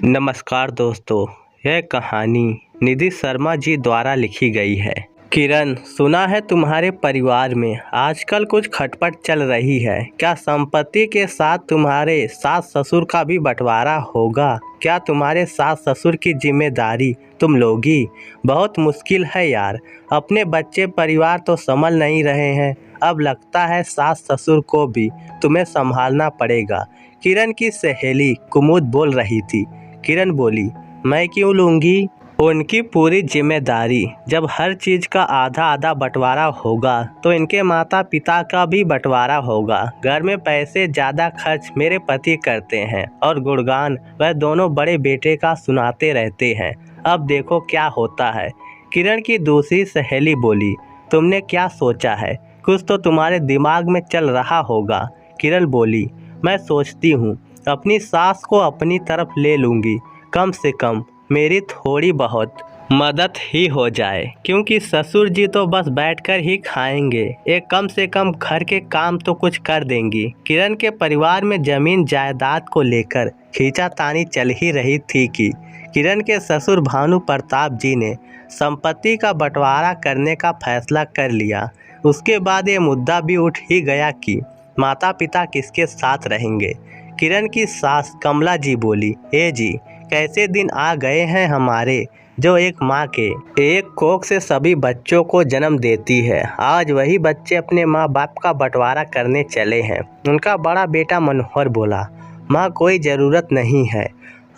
नमस्कार दोस्तों, यह कहानी निधि शर्मा जी द्वारा लिखी गई है। किरण, सुना है तुम्हारे परिवार में आजकल कुछ खटपट चल रही है। क्या संपत्ति के साथ तुम्हारे सास ससुर का भी बंटवारा होगा? क्या तुम्हारे सास ससुर की जिम्मेदारी तुम लोगी? बहुत मुश्किल है यार, अपने बच्चे परिवार तो संभल नहीं रहे हैं, अब लगता है सास ससुर को भी तुम्हें संभालना पड़ेगा। किरण की सहेली कुमुद बोल रही थी। किरण बोली, मैं क्यों लूँगी उनकी पूरी जिम्मेदारी? जब हर चीज़ का आधा आधा बंटवारा होगा तो इनके माता पिता का भी बंटवारा होगा। घर में पैसे ज़्यादा खर्च मेरे पति करते हैं और गुणगान वह दोनों बड़े बेटे का सुनाते रहते हैं। अब देखो क्या होता है। किरण की दूसरी सहेली बोली, तुमने क्या सोचा है? कुछ तो तुम्हारे दिमाग में चल रहा होगा। किरण बोली, मैं सोचती हूँ अपनी सास को अपनी तरफ ले लूँगी, कम से कम मेरी थोड़ी बहुत मदद ही हो जाए, क्योंकि ससुर जी तो बस बैठकर ही खाएंगे, एक कम से कम घर के काम तो कुछ कर देंगी। किरण के परिवार में जमीन जायदाद को लेकर खींचातानी चल ही रही थी कि किरण के ससुर भानु प्रताप जी ने संपत्ति का बंटवारा करने का फैसला कर लिया। उसके बाद ये मुद्दा भी उठ ही गया कि माता पिता किसके साथ रहेंगे। किरण की सास कमला जी बोली, ए जी, कैसे दिन आ गए हैं हमारे, जो एक माँ के एक कोख से सभी बच्चों को जन्म देती है। आज वही बच्चे अपने माँ बाप का बंटवारा करने चले हैं। उनका बड़ा बेटा मनोहर बोला, माँ कोई ज़रूरत नहीं है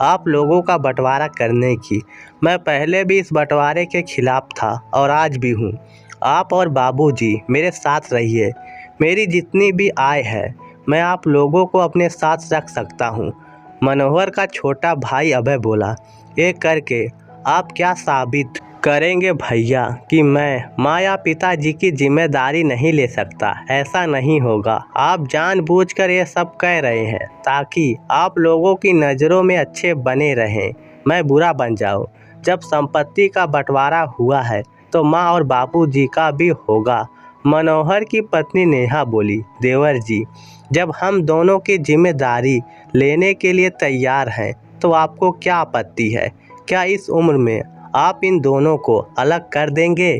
आप लोगों का बंटवारा करने की। मैं पहले भी इस बंटवारे के खिलाफ था और आज भी हूँ। आप और बाबूजी मेरे साथ रहिए, मेरी जितनी भी आय है मैं आप लोगों को अपने साथ रख सकता हूँ। मनोहर का छोटा भाई अभय बोला, ये करके आप क्या साबित करेंगे भैया कि मैं माँ या पिताजी की जिम्मेदारी नहीं ले सकता? ऐसा नहीं होगा। आप जानबूझकर ये सब कह रहे हैं ताकि आप लोगों की नज़रों में अच्छे बने रहें, मैं बुरा बन जाऊं। जब संपत्ति का बंटवारा हुआ है तो माँ और बापूजी का भी होगा। मनोहर की पत्नी नेहा बोली, देवर जी, जब हम दोनों की जिम्मेदारी लेने के लिए तैयार हैं तो आपको क्या आपत्ति है? क्या इस उम्र में आप इन दोनों को अलग कर देंगे?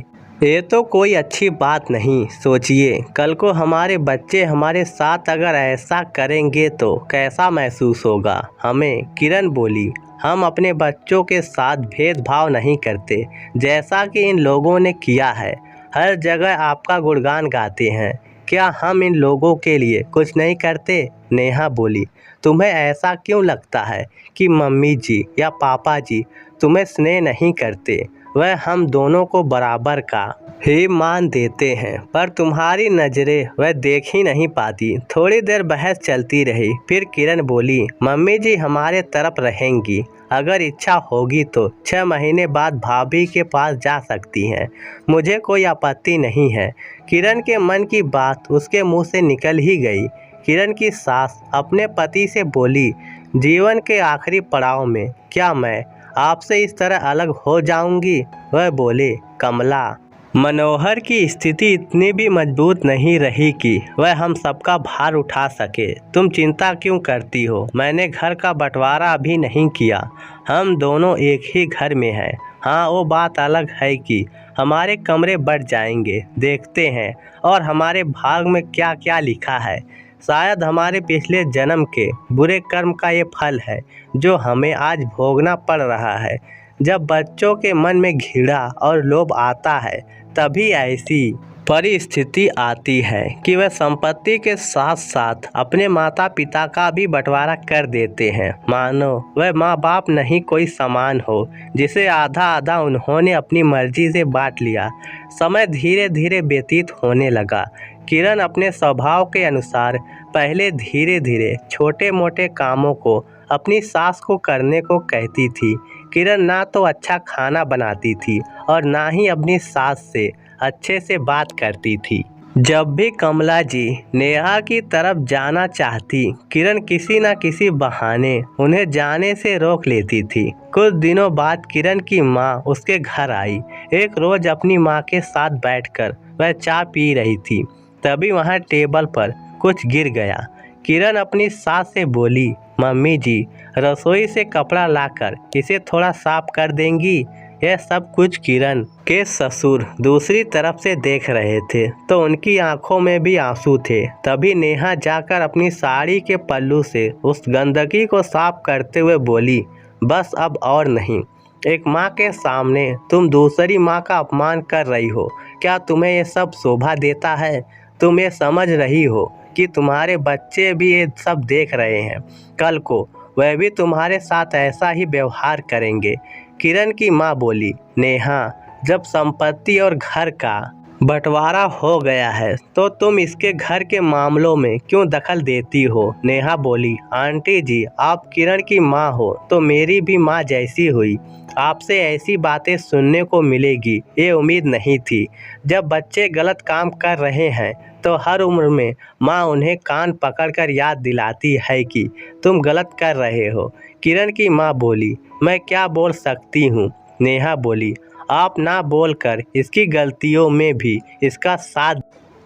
ये तो कोई अच्छी बात नहीं। सोचिए, कल को हमारे बच्चे हमारे साथ अगर ऐसा करेंगे तो कैसा महसूस होगा हमें? किरण बोली, हम अपने बच्चों के साथ भेदभाव नहीं करते, जैसा कि इन लोगों ने किया है। हर जगह आपका गुणगान गाते हैं, क्या हम इन लोगों के लिए कुछ नहीं करते? नेहा बोली, तुम्हें ऐसा क्यों लगता है कि मम्मी जी या पापा जी तुम्हें स्नेह नहीं करते? वह हम दोनों को बराबर का ही मान देते हैं, पर तुम्हारी नज़रें वह देख ही नहीं पाती। थोड़ी देर बहस चलती रही, फिर किरण बोली, मम्मी जी हमारे तरफ रहेंगी, अगर इच्छा होगी तो 6 महीने बाद भाभी के पास जा सकती हैं, मुझे कोई आपत्ति नहीं है। किरण के मन की बात उसके मुंह से निकल ही गई। किरण की सास अपने पति से बोली, जीवन के आखिरी पड़ाव में क्या मैं आपसे इस तरह अलग हो जाऊंगी? वह बोले, कमला, मनोहर की स्थिति इतनी भी मजबूत नहीं रही कि वह हम सबका भार उठा सके। तुम चिंता क्यों करती हो? मैंने घर का बंटवारा अभी नहीं किया, हम दोनों एक ही घर में हैं। हाँ, वो बात अलग है कि हमारे कमरे बढ़ जाएंगे, देखते हैं और हमारे भाग में क्या क्या लिखा है। शायद हमारे पिछले जन्म के बुरे कर्म का ये फल है जो हमें आज भोगना पड़ रहा है। जब बच्चों के मन में घृणा और लोभ आता है तभी ऐसी परिस्थिति आती है कि वह संपत्ति के साथ साथ अपने माता पिता का भी बंटवारा कर देते हैं, मानो वह माँ बाप नहीं कोई समान हो जिसे आधा आधा उन्होंने अपनी मर्जी से बांट लिया। समय धीरे धीरे व्यतीत होने लगा। किरण अपने स्वभाव के अनुसार पहले धीरे धीरे छोटे मोटे कामों को अपनी सास को करने को कहती थी। किरण ना तो अच्छा खाना बनाती थी और ना ही अपनी सास से अच्छे से बात करती थी। जब भी कमला जी नेहा की तरफ जाना चाहती, किरण किसी न किसी बहाने उन्हें जाने से रोक लेती थी। कुछ दिनों बाद किरण की माँ उसके घर आई। एक रोज अपनी माँ के साथ बैठकर वह चाय पी रही थी, तभी वहाँ टेबल पर कुछ गिर गया। किरण अपनी सास से बोली, मम्मी जी, रसोई से कपड़ा लाकर इसे थोड़ा साफ कर देंगी। यह सब कुछ किरण के ससुर दूसरी तरफ से देख रहे थे तो उनकी आंखों में भी आंसू थे। तभी नेहा जाकर अपनी साड़ी के पल्लू से उस गंदगी को साफ करते हुए बोली, बस अब और नहीं। एक माँ के सामने तुम दूसरी माँ का अपमान कर रही हो। क्या तुम्हें ये सब शोभा देता है? तुम ये समझ रही हो कि तुम्हारे बच्चे भी ये सब देख रहे हैं? कल को वह भी तुम्हारे साथ ऐसा ही व्यवहार करेंगे। किरण की माँ बोली, नेहा, जब संपत्ति और घर का बंटवारा हो गया है तो तुम इसके घर के मामलों में क्यों दखल देती हो? नेहा बोली, आंटी जी, आप किरण की माँ हो तो मेरी भी माँ जैसी हुई। आपसे ऐसी बातें सुनने को मिलेगी ये उम्मीद नहीं थी। जब बच्चे गलत काम कर रहे हैं तो हर उम्र में माँ उन्हें कान पकड़कर याद दिलाती है कि तुम गलत कर रहे हो। किरण की माँ बोली, मैं क्या बोल सकती हूँ? नेहा बोली, आप ना बोलकर इसकी गलतियों में भी इसका साथ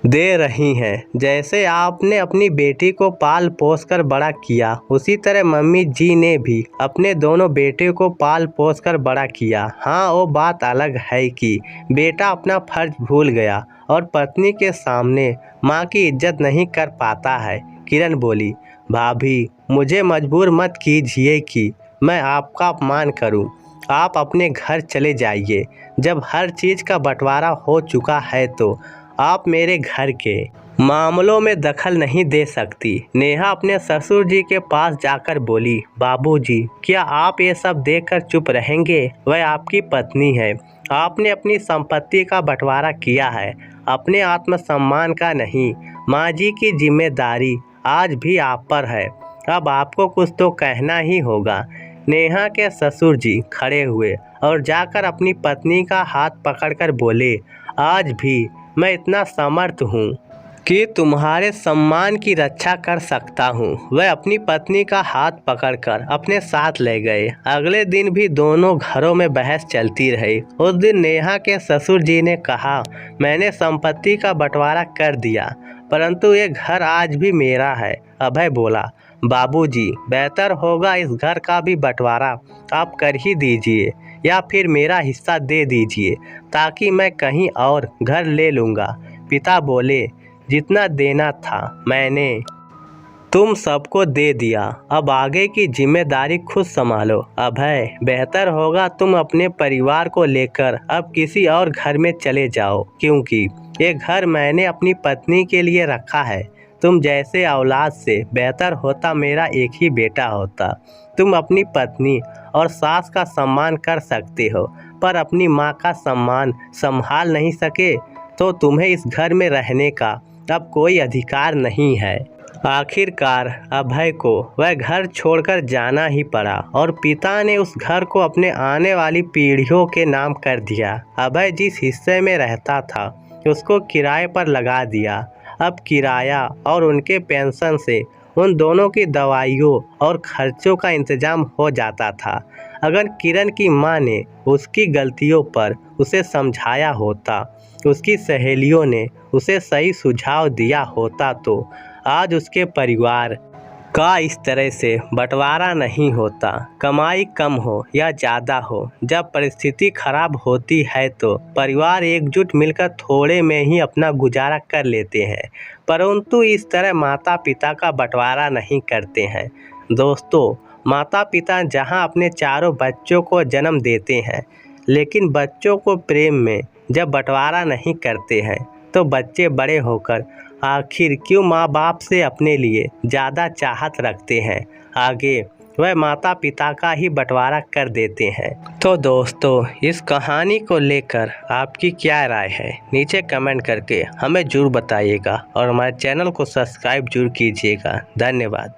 दे रही हैं। जैसे आपने अपनी बेटी को पाल पोस कर बड़ा किया उसी तरह मम्मी जी ने भी अपने दोनों बेटे को पाल पोस कर बड़ा किया। हाँ, वो बात अलग है कि बेटा अपना फर्ज भूल गया और पत्नी के सामने माँ की इज्जत नहीं कर पाता है। किरण बोली, भाभी, मुझे मजबूर मत कीजिए कि मैं आपका अपमान करूं। आप अपने घर चले जाइए। जब हर चीज़ का बंटवारा हो चुका है तो आप मेरे घर के मामलों में दखल नहीं दे सकती। नेहा अपने ससुर जी के पास जाकर बोली, बाबूजी, क्या आप ये सब देखकर चुप रहेंगे? वह आपकी पत्नी है। आपने अपनी संपत्ति का बंटवारा किया है, अपने आत्मसम्मान का नहीं। माँ जी की जिम्मेदारी आज भी आप पर है। अब आपको कुछ तो कहना ही होगा। नेहा के ससुर जी खड़े हुए और जाकर अपनी पत्नी का हाथ पकड़कर बोले, आज भी मैं इतना समर्थ हूँ कि तुम्हारे सम्मान की रक्षा कर सकता हूँ। वह अपनी पत्नी का हाथ पकड़कर अपने साथ ले गए। अगले दिन भी दोनों घरों में बहस चलती रही। उस दिन नेहा के ससुर जी ने कहा, मैंने संपत्ति का बंटवारा कर दिया परंतु ये घर आज भी मेरा है। अभय बोला, बाबूजी, बेहतर होगा इस घर का भी बंटवारा आप कर ही दीजिए या फिर मेरा हिस्सा दे दीजिए ताकि मैं कहीं और घर ले लूँगा। पिता बोले, जितना देना था मैंने तुम सबको दे दिया, अब आगे की जिम्मेदारी खुद संभालो। अभय, बेहतर होगा तुम अपने परिवार को लेकर अब किसी और घर में चले जाओ क्योंकि ये घर मैंने अपनी पत्नी के लिए रखा है। तुम जैसे औलाद से बेहतर होता मेरा एक ही बेटा होता। तुम अपनी पत्नी और सास का सम्मान कर सकते हो पर अपनी माँ का सम्मान संभाल नहीं सके तो तुम्हें इस घर में रहने का अब कोई अधिकार नहीं है। आखिरकार अभय को वह घर छोड़कर जाना ही पड़ा और पिता ने उस घर को अपने आने वाली पीढ़ियों के नाम कर दिया। अभय जिस हिस्से में रहता था उसको किराए पर लगा दिया। अब किराया और उनके पेंशन से उन दोनों की दवाइयों और खर्चों का इंतजाम हो जाता था। अगर किरण की माँ ने उसकी गलतियों पर उसे समझाया होता, उसकी सहेलियों ने उसे सही सुझाव दिया होता तो आज उसके परिवार का इस तरह से बंटवारा नहीं होता। कमाई कम हो या ज़्यादा हो, जब परिस्थिति खराब होती है तो परिवार एकजुट मिलकर थोड़े में ही अपना गुजारा कर लेते हैं, परंतु इस तरह माता पिता का बंटवारा नहीं करते हैं। दोस्तों, माता पिता जहां अपने चारों बच्चों को जन्म देते हैं लेकिन बच्चों को प्रेम में जब बंटवारा नहीं करते हैं तो बच्चे बड़े होकर आखिर क्यों माँ बाप से अपने लिए ज़्यादा चाहत रखते हैं? आगे वह माता पिता का ही बंटवारा कर देते हैं। तो दोस्तों, इस कहानी को लेकर आपकी क्या राय है नीचे कमेंट करके हमें ज़रूर बताइएगा और हमारे चैनल को सब्सक्राइब जरूर कीजिएगा। धन्यवाद।